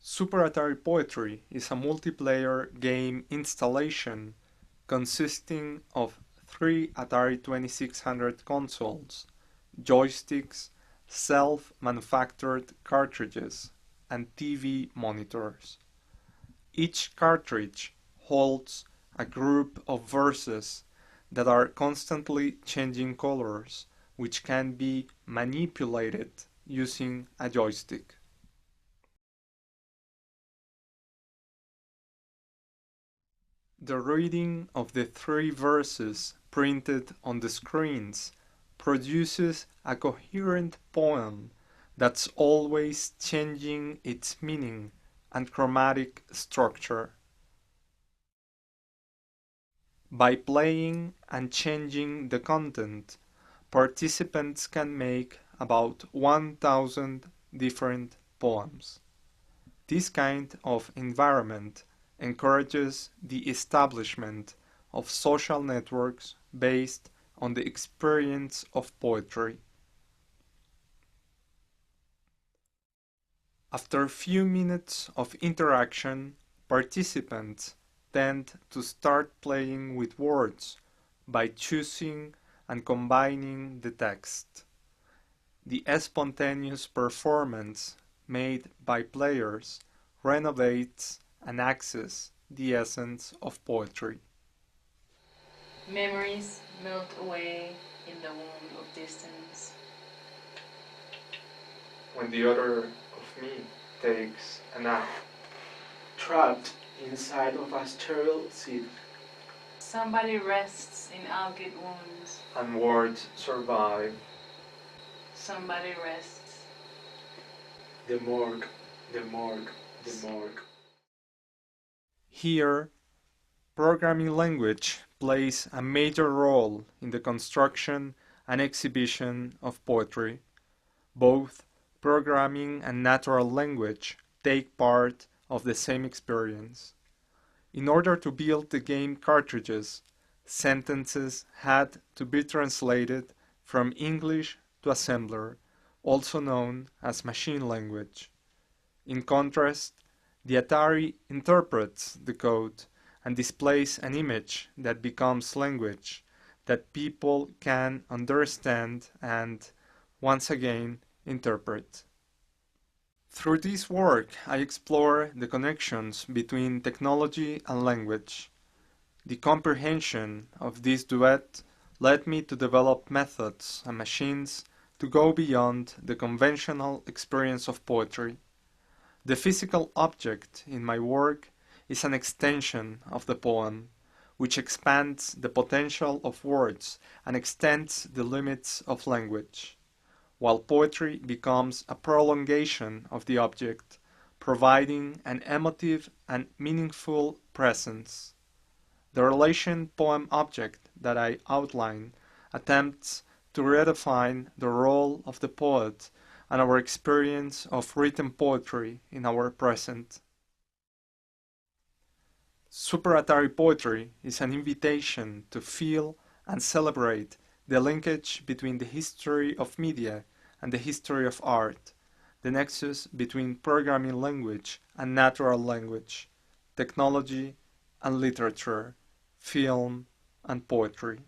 Super Atari Poetry is a multiplayer game installation consisting of 3 Atari 2600 consoles, joysticks, self-manufactured cartridges, and TV monitors. Each cartridge holds a group of verses that are constantly changing colors, which can be manipulated using a joystick. The reading of the 3 verses printed on the screens produces a coherent poem that's always changing its meaning and chromatic structure. By playing and changing the content, participants can make about 1,000 different poems. This kind of environment encourages the establishment of social networks based on the experience of poetry. After a few minutes of interaction, participants tend to start playing with words by choosing and combining the text. The spontaneous performance made by players renovates and access the essence of poetry. Memories melt away in the womb of distance. When the other of me takes a nap, trapped inside of a sterile seed. Somebody rests in algae wounds. and words survive, Somebody rests. The morgue, the morgue, the morgue. Here, programming language plays a major role in the construction and exhibition of poetry. Both programming and natural language take part of the same experience. In order to build the game cartridges, sentences had to be translated from English to assembler, also known as machine language. In contrast, the Atari interprets the code and displays an image that becomes language that people can understand and, once again, interpret. Through this work, I explore the connections between technology and language. The comprehension of this duet led me to develop methods and machines to go beyond the conventional experience of poetry. The physical object in my work is an extension of the poem, which expands the potential of words and extends the limits of language, while poetry becomes a prolongation of the object, providing an emotive and meaningful presence. The relation poem-object that I outline attempts to redefine the role of the poet and our experience of written poetry in our present. Super Atari Poetry is an invitation to feel and celebrate the linkage between the history of media and the history of art, the nexus between programming language and natural language, technology and literature, film and poetry.